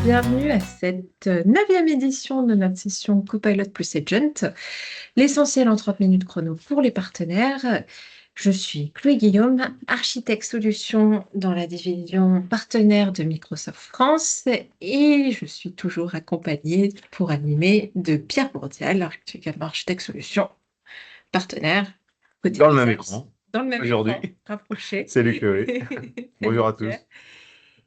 Bienvenue à cette 9e édition de notre session Copilot plus Agent, l'essentiel en 30 minutes chrono pour les partenaires. Je suis Chloé Guillaume, architecte solution dans la division partenaire de Microsoft France et je suis toujours accompagnée pour animer de Pierre Bourdial, également architecte solution partenaire côté Dans le même business. écran, Dans le même aujourd'hui. écran, rapproché. Salut Chloé. Bonjour à Pierre. tous.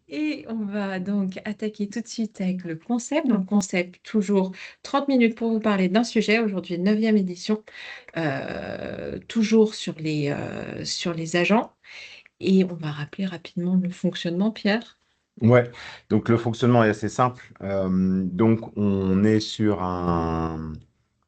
Et on va donc attaquer tout de suite avec le concept. Donc, concept, toujours 30 minutes pour vous parler d'un sujet. Aujourd'hui, 9e édition, toujours sur les agents. Et on va rappeler rapidement le fonctionnement, Pierre. Ouais, donc le fonctionnement est assez simple. Donc on est sur un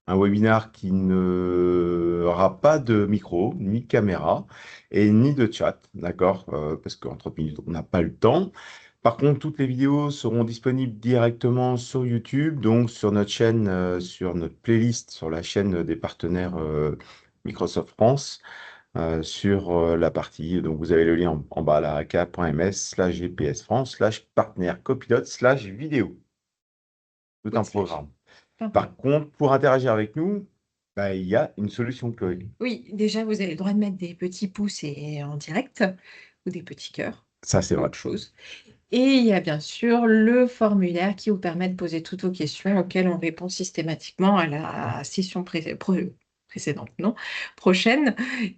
webinar qui n'aura pas de micro, ni de caméra, et ni de chat, d'accord? Parce qu'en 30 minutes, on n'a pas le temps. Par contre, toutes les vidéos seront disponibles directement sur YouTube, donc sur notre chaîne, sur notre playlist, sur la chaîne des partenaires Microsoft France. Sur la partie. Donc, vous avez le lien en bas, là, aka.ms/gps France/partenaire copilote/vidéo. Tout un Website. programme. Enfin, Par contre, pour interagir avec nous, bah, il y a une solution, Chloé. oui, déjà, vous avez le droit de mettre des petits pouces et en direct ou des petits cœurs Ça, c'est ou vrai. autre chose. Et il y a bien sûr le formulaire qui vous permet de poser toutes vos questions auxquelles on répond systématiquement à la session précédente, non, prochaine.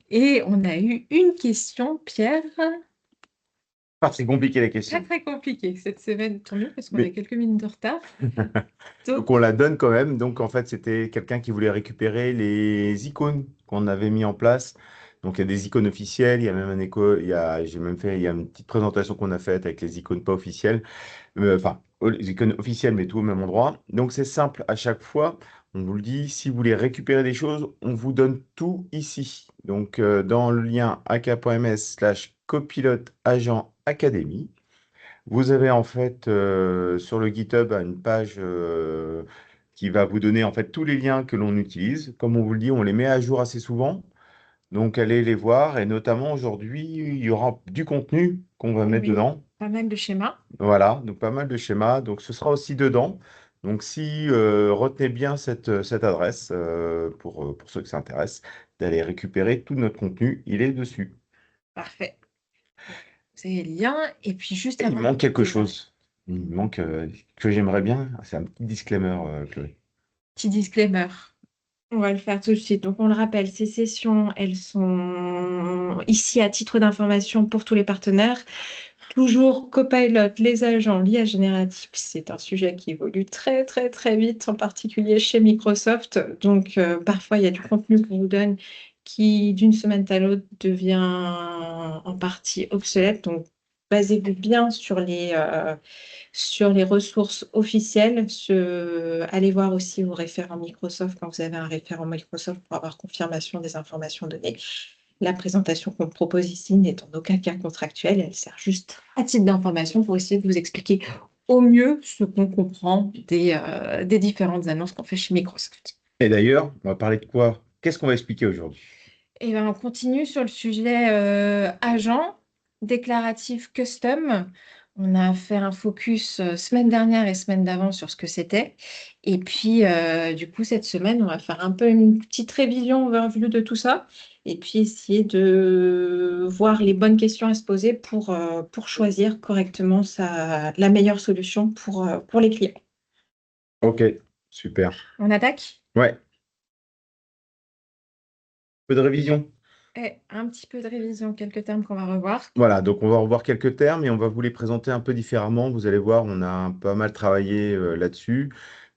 Et on a eu une question, Pierre, Pas très compliqué la pas question. très compliquée cette semaine, tant mieux parce qu'on a Mais quelques minutes de retard. donc, Donc, on la donne quand même. Donc, en fait, c'était quelqu'un qui voulait récupérer les icônes qu'on avait mis en place. Donc, il y a des icônes officielles. Il y a même un écho. J'ai même fait, il y a une petite présentation qu'on a faite avec les icônes pas officielles. Enfin, les icônes officielles, mais tout au même endroit. Donc, c'est simple à chaque fois. On vous le dit, si vous voulez récupérer des choses, on vous donne tout ici. Donc, dans le lien aka.ms/copilote agent académie, vous avez en fait sur le GitHub une page qui va vous donner en fait tous les liens que l'on utilise. Comme on vous le dit, on les met à jour assez souvent. Donc, allez les voir. Et notamment aujourd'hui, il y aura du contenu qu'on va mettre oui, dedans. pas mal de schémas. Voilà, donc pas mal de schémas. Donc ce sera aussi dedans. Donc si retenez bien cette adresse pour ceux que ça intéresse, d'aller récupérer tout notre contenu, il est dessus. Parfait. C'est les liens. Et puis, juste Et il avant manque de quelque démarrer, chose. Il manque que j'aimerais bien. C'est un petit disclaimer, Chloé. petit disclaimer. On va le faire tout de suite. Donc, on le rappelle, ces sessions, elles sont ici à titre d'information pour tous les partenaires. Toujours Copilot, les agents, l'IA générative, c'est un sujet qui évolue très, très, très vite, en particulier chez Microsoft. Donc, parfois, il y a du contenu qu'on vous donne qui, d'une semaine à l'autre, devient en partie obsolète. Donc, basez-vous bien sur les ressources officielles. Allez voir aussi vos référents Microsoft quand vous avez un référent Microsoft pour avoir confirmation des informations données. La présentation qu'on propose ici n'est en aucun cas contractuelle, elle sert juste à titre d'information pour essayer de vous expliquer au mieux ce qu'on comprend des différentes annonces qu'on fait chez Microsoft. Et d'ailleurs, on va parler de quoi? Qu'est-ce qu'on va expliquer aujourd'hui? Et ben, on continue sur le sujet agent déclaratif custom. On a fait un focus semaine dernière et semaine d'avant sur ce que c'était. Et puis, du coup, cette semaine, on va faire un peu une petite révision overview de tout ça. Et puis, essayer de voir les bonnes questions à se poser pour choisir correctement la meilleure solution pour les clients. Ok, super. On attaque? Ouais, peu de révision. Un petit peu de révision, quelques termes qu'on va revoir. Voilà, donc on va revoir quelques termes et on va vous les présenter un peu différemment. Vous allez voir, on a pas mal travaillé là-dessus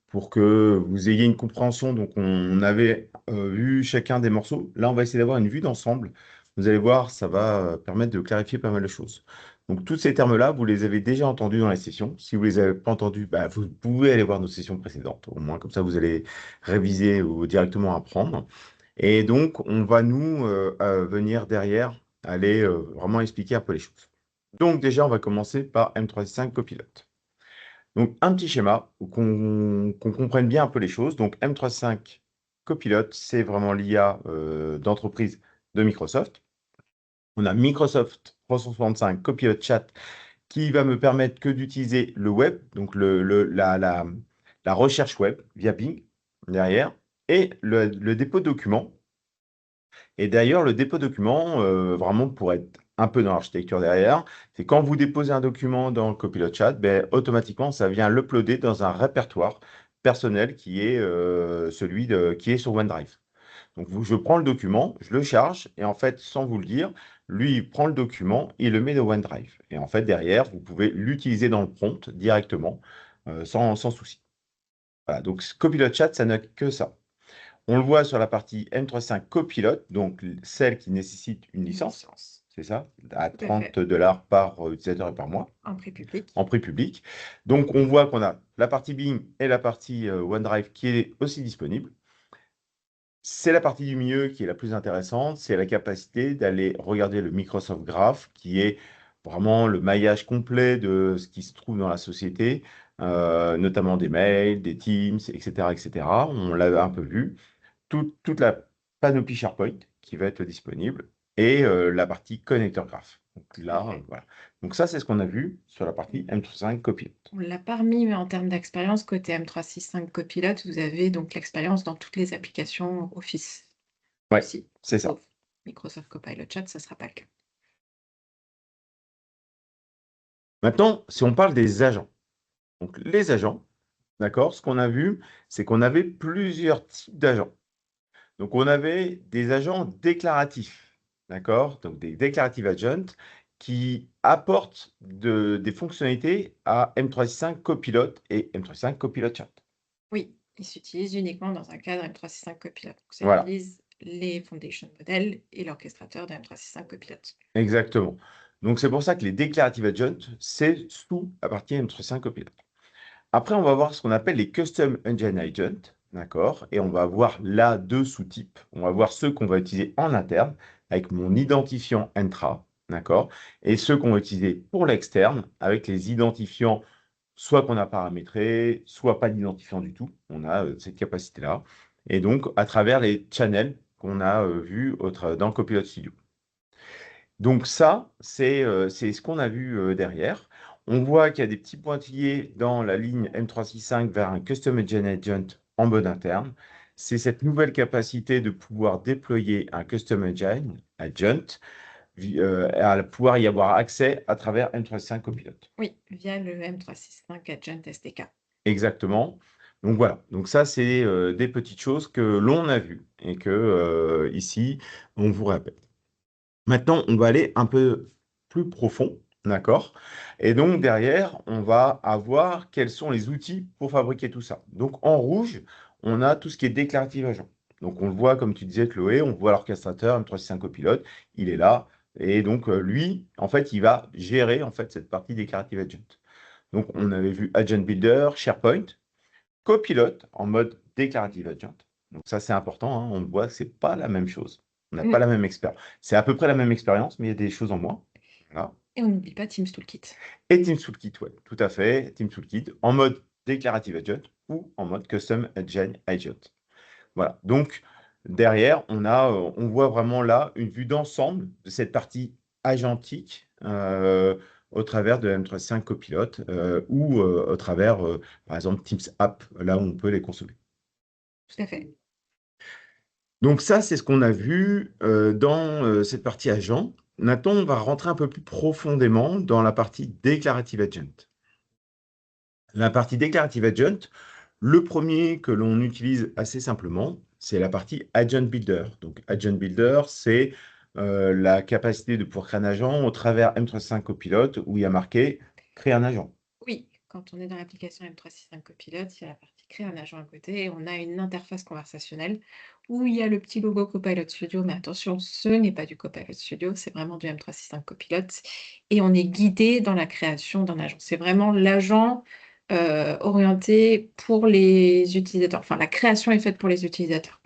pour que vous ayez une compréhension. Donc on avait vu chacun des morceaux. Là, on va essayer d'avoir une vue d'ensemble. Vous allez voir, ça va permettre de clarifier pas mal de choses. Donc tous ces termes-là, vous les avez déjà entendus dans les sessions. Si vous les avez pas entendus, bah, vous pouvez aller voir nos sessions précédentes. Au moins, comme ça, vous allez réviser ou directement apprendre. Et donc, on va nous venir derrière, aller vraiment expliquer un peu les choses. Donc déjà, on va commencer par M365 Copilot. Donc un petit schéma pour qu'on comprenne bien un peu les choses. Donc M365 Copilot, c'est vraiment l'IA d'entreprise de Microsoft. On a Microsoft 365 Copilot Chat qui va me permettre que d'utiliser le web, donc la recherche web via Bing derrière, et le dépôt de documents. Et d'ailleurs, le dépôt de document, vraiment pour être un peu dans l'architecture derrière, c'est quand vous déposez un document dans le Copilot Chat, ben, automatiquement, ça vient l'uploader dans un répertoire personnel qui est qui est sur OneDrive. Donc, je prends le document, je le charge, et en fait, sans vous le dire, lui, il prend le document, il le met dans OneDrive. Et en fait, derrière, vous pouvez l'utiliser dans le prompt directement, sans souci. Voilà, donc Copilot Chat, ça n'a que ça. On le voit sur la partie M35 Copilot, donc celle qui nécessite une Une licence, licence. c'est ça, à Tout à fait. 30 dollars par utilisateur et par mois, En prix public. en prix public. Donc, on voit qu'on a la partie Bing et la partie OneDrive qui est aussi disponible. C'est la partie du milieu qui est la plus intéressante, c'est la capacité d'aller regarder le Microsoft Graph, qui est vraiment le maillage complet de ce qui se trouve dans la société, notamment des mails, des Teams, etc., etc. On l'a un peu vu. Toute la panoplie SharePoint qui va être disponible et la partie connecteur graph. Donc Tout à là, fait. voilà. Donc ça, c'est ce qu'on a vu sur la partie M35 Copilot. On ne l'a pas remis, mais en termes d'expérience, côté M365 Copilot, vous avez donc l'expérience dans toutes les applications Office Ouais, aussi, c'est ça. sauf Microsoft Copilot Chat, ça ne sera pas le cas. Maintenant, si on parle des agents, donc les agents, d'accord, ce qu'on a vu, c'est qu'on avait plusieurs types d'agents. Donc on avait des agents déclaratifs, d'accord, donc des declarative agents qui apportent des fonctionnalités à M365 Copilot et M365 Copilot Chat. Oui, il s'utilise uniquement dans un cadre M365 Copilot. Donc, ça Voilà. utilise les foundation models et l'orchestrateur de M365 Copilot. Exactement. Donc, c'est pour ça que les declarative agents, c'est sous la partie M365 Copilot. Après, on va voir ce qu'on appelle les custom engine agents, d'accord? Et on va voir là deux sous-types. On va voir ceux qu'on va utiliser en interne avec mon identifiant Entra, d'accord? Et ceux qu'on va utiliser pour l'externe avec les identifiants soit qu'on a paramétré, soit pas d'identifiant du tout. On a cette capacité-là. Et donc, à travers les channels qu'on a vus dans le Copilot Studio. Donc ça, c'est ce qu'on a vu derrière. On voit qu'il y a des petits pointillés dans la ligne M365 vers un Custom Engine Agent en mode interne. C'est cette nouvelle capacité de pouvoir déployer un Custom Engine Agent, à pouvoir y avoir accès à travers M365 Copilot. Oui, via le M365 Agent SDK. Exactement. Donc voilà, donc ça c'est des petites choses que l'on a vues et que ici on vous rappelle. Maintenant, on va aller un peu plus profond, d'accord? Et donc, derrière, on va avoir quels sont les outils pour fabriquer tout ça. Donc, en rouge, on a tout ce qui est déclarative agent. Donc, on le voit, comme tu disais, Chloé, on voit l'orchestrateur M365 Copilot, il est là. Et donc, lui, en fait, il va gérer en fait, cette partie déclarative agent. Donc, on avait vu Agent Builder, SharePoint, Copilot en mode déclarative agent. Donc ça, c'est important, hein, on le voit, c'est pas la même chose. On n'a pas la même expérience. C'est à peu près la même expérience, mais il y a des choses en moins. Voilà. Et on n'oublie pas Teams Toolkit. Et Teams Toolkit, ouais, tout à fait. Teams Toolkit en mode déclarative agent ou en mode custom engine agent. Voilà. Donc derrière, on voit vraiment là une vue d'ensemble de cette partie agentique au travers de M365 Copilot ou au travers, par exemple, Teams App, là où on peut les consommer. Tout à fait. Donc ça, c'est ce qu'on a vu dans cette partie agent. Maintenant, on va rentrer un peu plus profondément dans la partie Declarative Agent. La partie Declarative Agent, le premier que l'on utilise assez simplement, c'est la partie Agent Builder. Donc Agent Builder, c'est la capacité de pouvoir créer un agent au travers M365 Copilot où il y a marqué créer un agent. Oui, quand on est dans l'application M365 Copilot, il y a la partie créer un agent à côté et on a une interface conversationnelle où il y a le petit logo Copilot Studio. Mais attention, ce n'est pas du Copilot Studio, c'est vraiment du M365 Copilot. Et on est guidé dans la création d'un agent. C'est vraiment l'agent orienté pour les utilisateurs. Enfin, la création est faite pour les utilisateurs.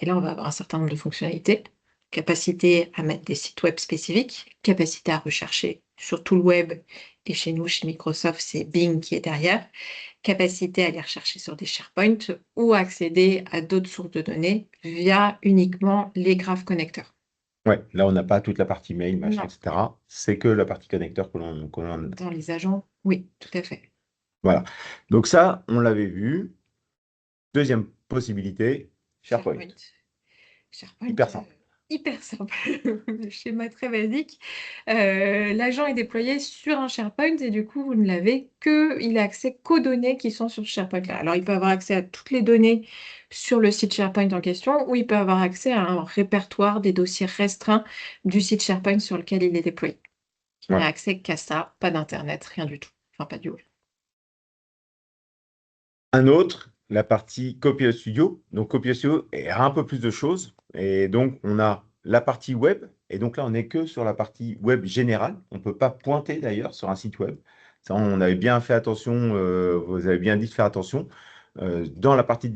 Et là, on va avoir un certain nombre de fonctionnalités. Capacité à mettre des sites web spécifiques, capacité à rechercher sur tout le web, et chez nous, chez Microsoft, c'est Bing qui est derrière, capacité à aller rechercher sur des SharePoint ou accéder à d'autres sources de données via uniquement les graphes connecteurs. Ouais, là, on n'a pas toute la partie mail, machin, Non, etc. C'est que la partie connecteur que l'on a. dans les agents, oui, tout à fait. Voilà. Donc ça, on l'avait vu. Deuxième possibilité, SharePoint. SharePoint. SharePoint, Hyper simple. hyper simple, schéma très basique. L'agent est déployé sur un SharePoint et du coup, vous ne l'avez que, il a accès qu'aux données qui sont sur ce SharePoint là. Alors, il peut avoir accès à toutes les données sur le site SharePoint en question ou il peut avoir accès à un répertoire des dossiers restreints du site SharePoint sur lequel il est déployé. Il n'a Ouais. accès qu'à ça, pas d'Internet, rien du tout. Enfin, pas du web. Un autre, la partie Copilot Studio. Donc, Copilot Studio est un peu plus de choses. Et donc, on a la partie web. Et donc là, on n'est que sur la partie web générale. On ne peut pas pointer d'ailleurs sur un site web. Ça, on avait bien fait attention. Vous avez bien dit de faire attention. Dans la partie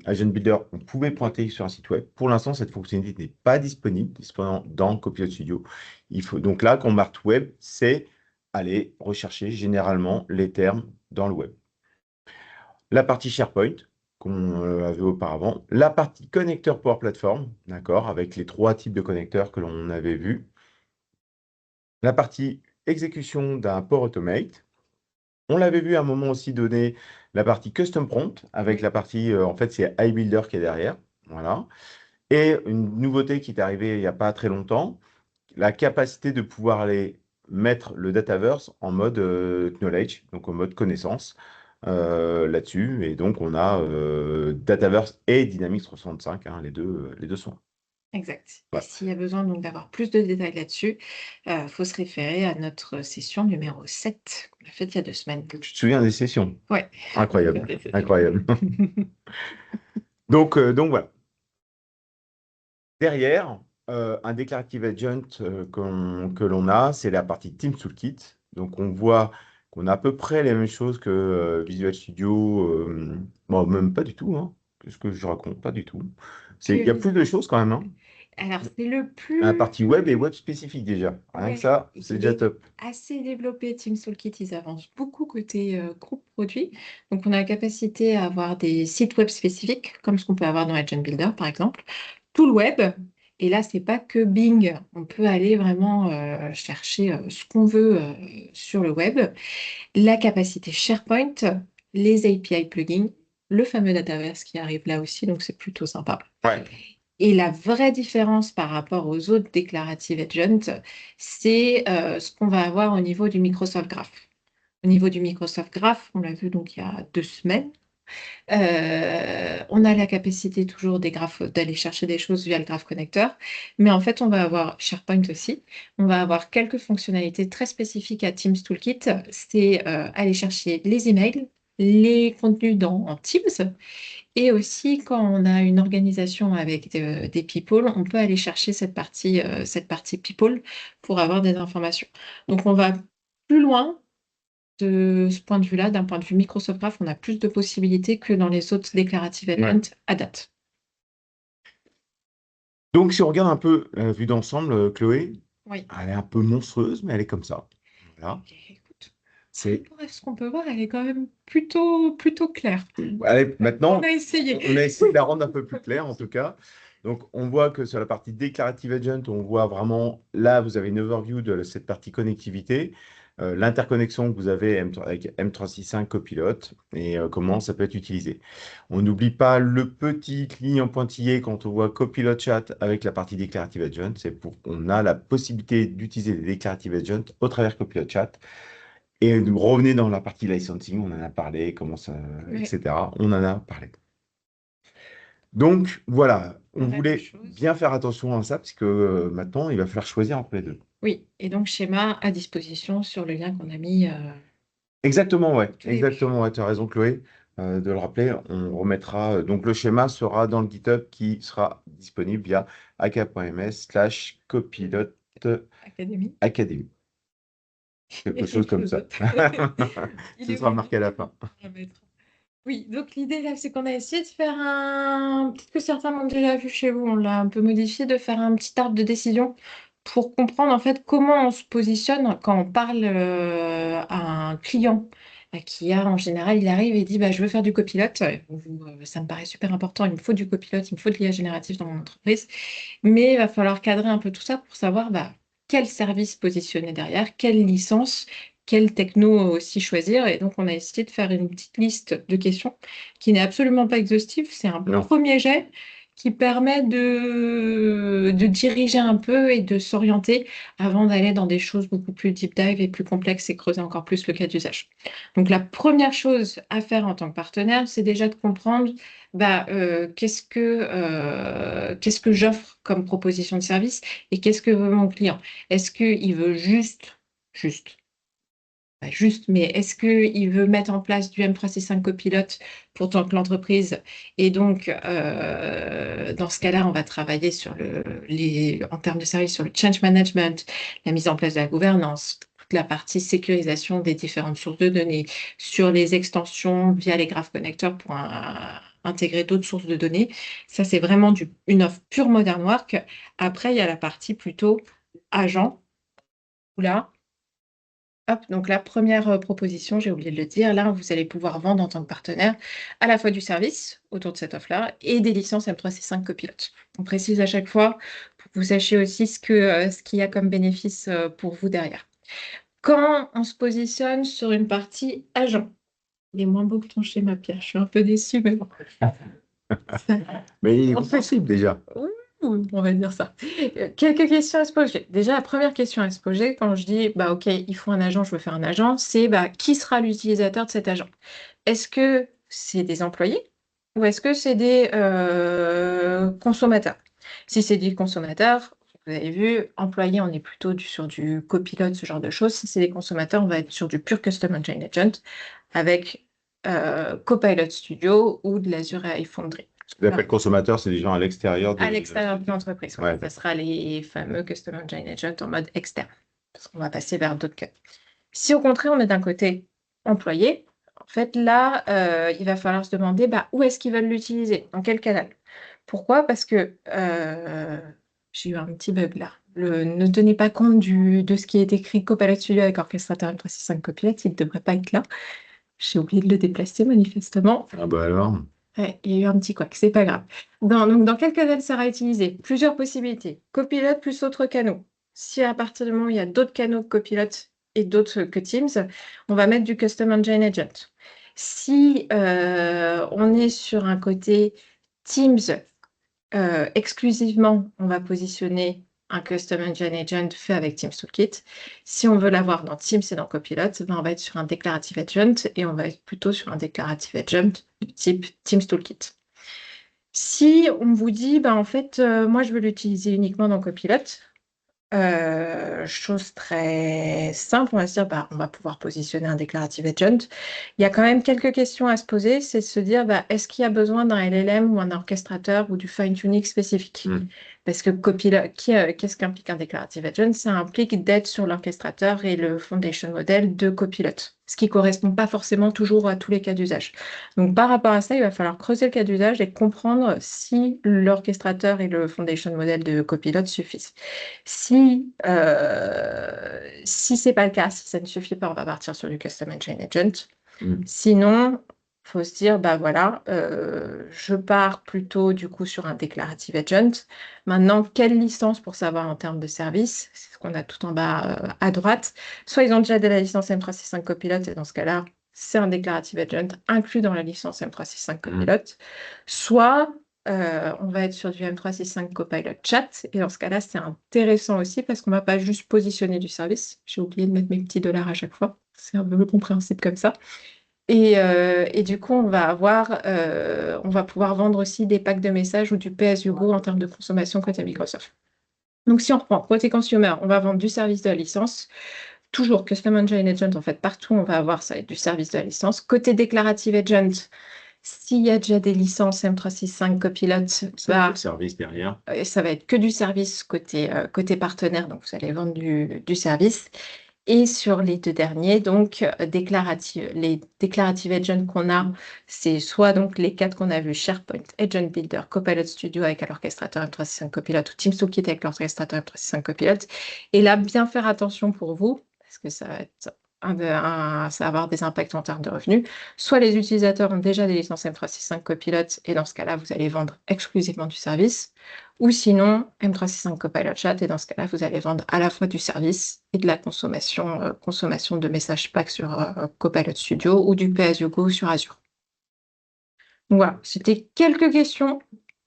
Agent Builder, on pouvait pointer sur un site web. Pour l'instant, cette fonctionnalité n'est pas disponible dans Copilot Studio. Il faut donc là, quand on marque web, c'est aller rechercher généralement les termes dans le web. La partie SharePoint, qu'on avait auparavant, la partie connecteur Power Platform, d'accord, avec les trois types de connecteurs que l'on avait vus, la partie exécution d'un Power Automate. On l'avait vu à un moment aussi donner la partie Custom Prompt, avec Oui, la partie, en fait, c'est iBuilder qui est derrière, voilà. Et une nouveauté qui est arrivée il n'y a pas très longtemps, la capacité de pouvoir aller mettre le Dataverse en mode knowledge, donc en mode connaissance là-dessus. Et donc, on a Dataverse et Dynamics 365, hein, les deux sont. exact. Et Voilà. s'il y a besoin donc d'avoir plus de détails là-dessus, il faut se référer à notre session numéro 7 qu'on a faite il y a 2 semaines. Tu te souviens des sessions? Ouais. Incroyable, incroyable. Donc voilà. Derrière, un Declarative Agent que l'on a, c'est la partie Teams Toolkit. Donc, on voit qu'on a à peu près les mêmes choses que Visual Studio. Bon, même pas du tout, hein. Qu'est-ce que je raconte? Pas du tout. Il y a plus de choses quand même, hein. Alors, c'est le La plus... partie web et web spécifique déjà. Rien que Ouais, ça, c'est il déjà est top. assez développé, Team Toolkit, ils avancent beaucoup côté groupe produit. Donc, on a la capacité à avoir des sites web spécifiques, comme ce qu'on peut avoir dans Agent Builder, par exemple. Tout le web. Et là, c'est pas que Bing. On peut aller vraiment chercher ce qu'on veut sur le web. La capacité SharePoint, les API plugins, le fameux Dataverse qui arrive là aussi, donc c'est plutôt sympa. Ouais. Et la vraie différence par rapport aux autres Declarative Agents, c'est ce qu'on va avoir au niveau du Microsoft Graph. Au niveau du Microsoft Graph, on l'a vu donc il y a 2 semaines, on a la capacité toujours des graphes d'aller chercher des choses via le graph connecteur, mais en fait, on va avoir SharePoint aussi. On va avoir quelques fonctionnalités très spécifiques à Teams Toolkit. C'est aller chercher les emails, les contenus en Teams, et aussi quand on a une organisation avec des people, on peut aller chercher cette partie people pour avoir des informations. Donc, on va plus loin de ce point de vue-là, d'un point de vue Microsoft Graph, on a plus de possibilités que dans les autres Declarative Ouais. Events à date. Donc, si on regarde un peu la vue d'ensemble, Chloé, Oui. elle est un peu monstrueuse, mais elle est comme ça. Voilà. Et écoute, par C'est rapport à ce qu'on peut voir, elle est quand même plutôt claire. Allez, On a maintenant, essayé. on a essayé de la rendre un peu plus claire en tout cas. Donc, on voit que sur la partie Declarative Agent, on voit vraiment, là, vous avez une overview de cette partie connectivité, l'interconnexion que vous avez avec M365 Copilot et comment ça peut être utilisé. On n'oublie pas le petit ligne pointillé quand on voit Copilot Chat avec la partie Declarative Agent. C'est pour qu'on a la possibilité d'utiliser les Declarative Agents au travers Copilot Chat. Et de revenez dans la partie licensing, on en a parlé, comment ça, Ouais, etc. On en a parlé. Donc voilà, on pas mal de voulait choses. bien faire attention à ça, parce que maintenant, il va falloir choisir entre les deux. Oui, et donc schéma à disposition sur le lien qu'on a mis Exactement, au tout début. tu as raison, Chloé, de le rappeler. On remettra, donc le schéma sera dans le GitHub qui sera disponible via aka.ms/copilot Académie. academy. Il y Quelque a chose quelque comme chose ça. d'autre. Il Ce est sera bon, marqué à la il est bon fin. à mettre. Oui, donc l'idée là, c'est qu'on a essayé de faire un... Peut-être que certains l'ont déjà vu chez vous, on l'a un peu modifié, de faire un petit arbre de décision pour comprendre en fait comment on se positionne quand on parle à un client. qui a, en général, il arrive et dit, bah, je veux faire du copilote. Ça me paraît super important, il me faut du copilote, il me faut de l'IA générative dans mon entreprise. Mais il va falloir cadrer un peu tout ça pour savoir bah, quel service positionner derrière, quelle licence, quelle techno aussi choisir. Et donc, on a essayé de faire une petite liste de questions qui n'est absolument pas exhaustive. C'est un Non. premier jet qui permet de diriger un peu et de s'orienter avant d'aller dans des choses beaucoup plus deep dive et plus complexes et creuser encore plus le cas d'usage. Donc, la première chose à faire en tant que partenaire, c'est déjà de comprendre bah, qu'est-ce que j'offre comme proposition de service et qu'est-ce que veut mon client? Est-ce qu'il veut juste, pas juste, mais est-ce qu'il veut mettre en place du M365 copilote pour tant que l'entreprise? Et donc, dans ce cas-là, on va travailler sur en termes de service, sur le change management, la mise en place de la gouvernance, toute la partie sécurisation des différentes sources de données, sur les extensions via les graphes connecteurs pour intégrer d'autres sources de données. Ça, c'est vraiment une offre pure Modern Work. Après, il y a la partie plutôt agent, où là, hop, donc la première proposition, j'ai oublié de le dire, là, vous allez pouvoir vendre en tant que partenaire à la fois du service autour de cette offre-là et des licences M365 Copilot. On précise à chaque fois pour que vous sachiez aussi ce qu'il y a comme bénéfice pour vous derrière. Quand on se positionne sur une partie agent, il est moins beau que ton schéma, Pierre, je suis un peu déçue, mais bon. Mais il est En fait, compréhensible déjà. on va dire ça. Quelques questions à se poser. Déjà, la première question à se poser, quand je dis, bah, OK, il faut un agent, je veux faire un agent, c'est bah, qui sera l'utilisateur de cet agent? Est-ce que c'est des employés ou est-ce que c'est des consommateurs? Si c'est des consommateurs, vous avez vu, employés, on est plutôt sur du copilote, ce genre de choses. Si c'est des consommateurs, on va être sur du pure Custom Engine Agent avec Copilot Studio ou de l'Azure AI Foundry. Ce que j'appelle consommateur, c'est des gens à l'extérieur À de la l'extérieur de société. l'entreprise, ouais. Ouais, Ça d'accord. sera les fameux Custom Engine Agent en mode externe, parce qu'on va passer vers d'autres cas. Si au contraire, on est d'un côté employé, en fait, là, il va falloir se demander bah, où est-ce qu'ils veulent l'utiliser, dans quel canal. Pourquoi? Parce que j'ai eu un petit bug là. Ne tenez pas compte de ce qui est écrit Copilot Studio avec orchestrateur M365 Copilot, il ne devrait pas être là. J'ai oublié de le déplacer manifestement. Ah bah alors. Ouais, il y a eu un petit couac, c'est pas grave. Donc, dans quel canal sera utilisé? Plusieurs possibilités. Copilote plus autres canaux. Si à partir du moment où il y a d'autres canaux que Copilote et d'autres que Teams, on va mettre du Custom Engine Agent. Si on est sur un côté Teams exclusivement, on va positionner un Custom Engine Agent fait avec Teams Toolkit. Si on veut l'avoir dans Teams et dans Copilot, ben on va être sur un Declarative Agent et on va être plutôt sur un Declarative Agent de type Teams Toolkit. Si on vous dit, ben en fait, moi, je veux l'utiliser uniquement dans Copilot, chose très simple, on va se dire, bah, on va pouvoir positionner un Declarative Agent. Il y a quand même quelques questions à se poser, c'est de se dire, bah, est-ce qu'il y a besoin d'un LLM ou un orchestrateur ou du fine-tuning spécifique? Parce que qu'est-ce qu'implique un Declarative Agent? Ça implique d'être sur l'orchestrateur et le foundation model de Copilot, ce qui ne correspond pas forcément toujours à tous les cas d'usage. Donc, par rapport à ça, il va falloir creuser le cas d'usage et comprendre si l'orchestrateur et le foundation model de Copilot suffisent. Si ce n'est pas le cas, si ça ne suffit pas, on va partir sur du Custom Engine Agent. Sinon, il faut se dire, bah voilà, je pars plutôt du coup sur un Declarative Agent. Maintenant, quelle licence pour savoir en termes de service? C'est ce qu'on a tout en bas à droite. Soit ils ont déjà de la licence M365 Copilot, et dans ce cas-là, c'est un Declarative Agent inclus dans la licence M365 Copilot. Soit on va être sur du M365 Copilot Chat. Et dans ce cas-là, c'est intéressant aussi parce qu'on ne va pas juste positionner du service. J'ai oublié de mettre mes petits dollars à chaque fois. C'est un peu compréhensible comme ça. Et du coup, on va pouvoir vendre aussi des packs de messages ou du pay-as-you-go en termes de consommation côté Microsoft. Donc, si on reprend côté consumer, on va vendre du service de la licence. Toujours Custom Engine Agent, en fait, partout, on va avoir ça, du service de la licence. Côté Declarative Agent, s'il y a déjà des licences M365 Copilot, le service derrière. ça va être que du service côté partenaire, donc vous allez vendre du service. Et sur les deux derniers, donc les Declarative Agents qu'on a, c'est soit donc les quatre qu'on a vus, SharePoint, Agent Builder, Copilot Studio avec l'orchestrateur M365 Copilot ou Teams Toolkit avec l'orchestrateur M365 Copilot. Et là, bien faire attention pour vous, parce que ça va être ça va avoir des impacts en termes de revenus. Soit les utilisateurs ont déjà des licences M365 Copilot et dans ce cas-là, vous allez vendre exclusivement du service. Ou sinon, M365 Copilot Chat et dans ce cas-là, vous allez vendre à la fois du service et de la consommation de messages packs sur Copilot Studio ou du pay-as-you-go sur Azure. Donc voilà, c'était quelques questions.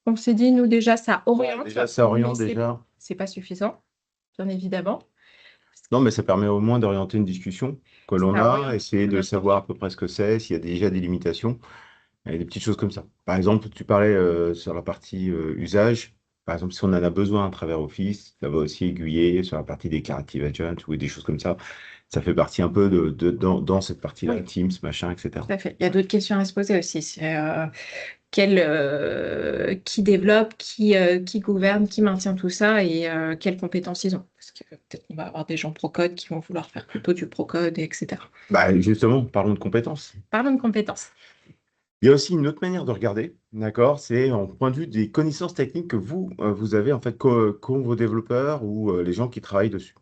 On s'est dit, nous déjà, ça oriente. Déjà, ça oriente mais déjà. c'est pas suffisant, bien évidemment. Non, mais ça permet au moins d'orienter une discussion que l'on Ça a, oriente. essayer de savoir à peu près ce que c'est, s'il y a déjà des limitations, et des petites choses comme ça. Par exemple, tu parlais sur la partie usage. Par exemple, si on en a besoin à travers Office, ça va aussi aiguiller sur la partie déclarative agent ou des choses comme ça. Ça fait partie un peu dans cette partie-là, Oui, Teams, machin, etc. tout à fait. Il y a d'autres questions à se poser aussi. C'est qui développe, qui gouverne, qui maintient tout ça et quelles compétences ils ont. Parce que peut-être qu'on va avoir des gens pro-code qui vont vouloir faire plutôt du pro-code, etc. Bah, justement, parlons de compétences. Parlons de compétences. Il y a aussi une autre manière de regarder, d'accord? C'est en point de vue des connaissances techniques que vous avez en fait qu'ont vos développeurs ou les gens qui travaillent dessus.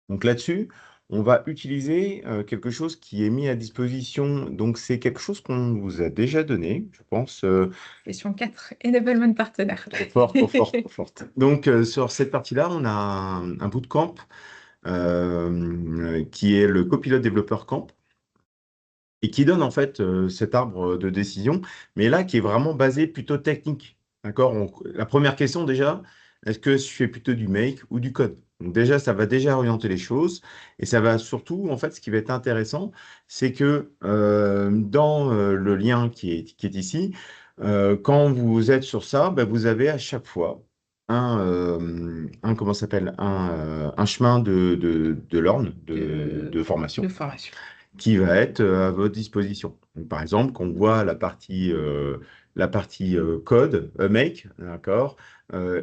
Donc là-dessus, on va utiliser quelque chose qui est mis à disposition. Donc c'est quelque chose qu'on vous a déjà donné, je pense. Question 4, Enablement Partner. Trop fort, trop fort, trop forte. Donc sur cette partie-là, on a un bootcamp qui est le Copilot Developer Camp et qui donne en fait cet arbre de décision, mais là qui est vraiment basé plutôt technique. D'accord? La première question déjà, est-ce que je fais plutôt du make ou du code? Donc déjà, ça va déjà orienter les choses et ça va surtout, en fait, ce qui va être intéressant, c'est que dans le lien qui est ici, quand vous êtes sur ça, ben, vous avez à chaque fois comment ça s'appelle, un chemin de learn, de formation De formation. qui va être à votre disposition. Donc, par exemple, quand on voit la partie code, make, d'accord,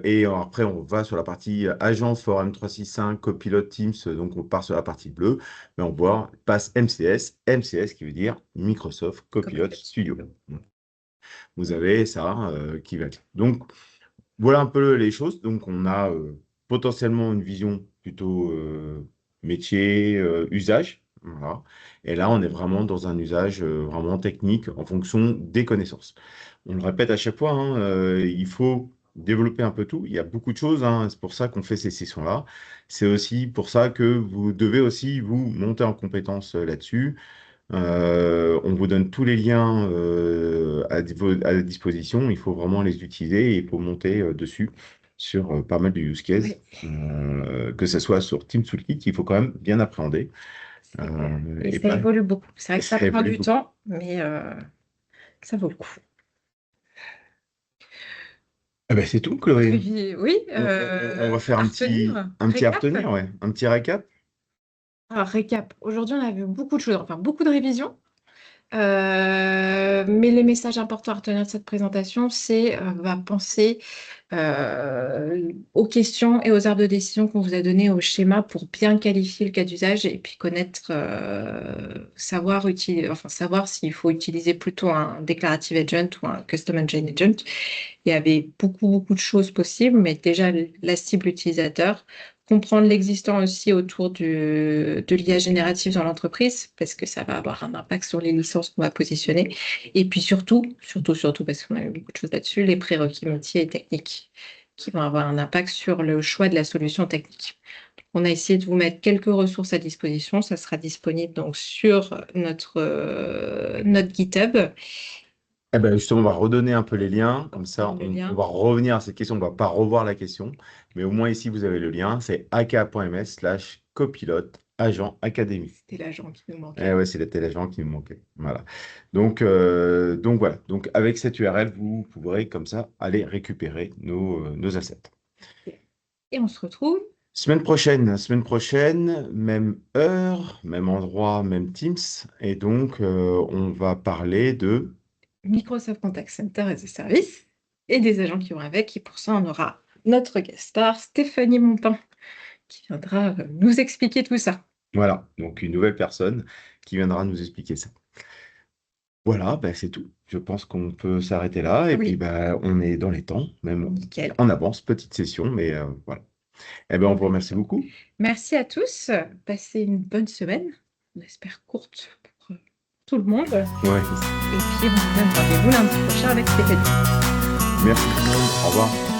et après on va sur la partie agence Forum 365, Copilot Teams, donc on part sur la partie bleue, mais on voit, passe MCS, MCS qui veut dire Microsoft Copilot Copilot. Studio. Vous avez ça qui va être. Donc, voilà un peu les choses. Donc, on a potentiellement une vision plutôt métier, usage. Voilà. Et là, on est vraiment dans un usage vraiment technique en fonction des connaissances. On le répète à chaque fois, hein, il faut développer un peu tout. Il y a beaucoup de choses, hein, c'est pour ça qu'on fait ces sessions-là. C'est aussi pour ça que vous devez aussi vous monter en compétence là-dessus. On vous donne tous les liens à disposition. Il faut vraiment les utiliser et il faut monter dessus sur pas mal de use cases, Oui, que ce soit sur Team Toolkit, il faut quand même bien appréhender. c'est clair. Et Et ça pas, évolue beaucoup. C'est vrai et que ça ça prend évolue du beaucoup. temps, mais ça vaut le coup. Ah ben, c'est tout, Chloé. Puis, oui, On va faire à retenir, un petit à récap. retenir, ouais. Un petit récap. Alors, récap. Aujourd'hui, on a vu beaucoup de choses, enfin beaucoup de révisions. Mais les messages importants à retenir de cette présentation, c'est va penser aux questions et aux arbres de décision qu'on vous a donnés au schéma pour bien qualifier le cas d'usage et puis connaître, savoir s'il faut utiliser plutôt un declarative agent ou un custom engine agent. Il y avait beaucoup, beaucoup de choses possibles, mais déjà la cible utilisateur, comprendre l'existant aussi autour de l'IA générative dans l'entreprise, parce que ça va avoir un impact sur les licences qu'on va positionner. Et puis surtout, parce qu'on a eu beaucoup de choses là-dessus, les prérequis métiers et techniques qui vont avoir un impact sur le choix de la solution technique. On a essayé de vous mettre quelques ressources à disposition. Ça sera disponible donc sur notre GitHub. Eh ben justement, on va redonner un peu les liens, On comme ça redonne le on lien. va revenir à cette question, on ne va pas revoir la question, mais au moins ici vous avez le lien, c'est aka.ms/copilote agent académie. C'était l'agent qui nous Eh manquait. ouais, c'était l'agent qui nous manquait. Voilà. Donc voilà. Donc avec cette URL, vous pourrez comme ça aller récupérer nos assets. Et on se retrouve Semaine prochaine, même heure, même endroit, même Teams. Et donc, on va parler de... Microsoft Contact Center as a Service et des agents qui vont avec. Et pour ça, on aura notre guest star, Stéphanie Monpin, qui viendra nous expliquer tout ça. Voilà, donc une nouvelle personne qui viendra nous expliquer ça. Voilà, ben, c'est tout. Je pense qu'on peut s'arrêter là. Et puis, Oui, ben, on est dans les temps, même nickel. en avance, petite session, mais voilà. Eh ben, on On vous fait remercie ça. beaucoup. Merci à tous. Passez une bonne semaine. on espère courte pour tout le monde. Ouais. Et puis, on se donne rendez-vous lundi prochain avec Stéphanie. Merci tout le monde. Au revoir.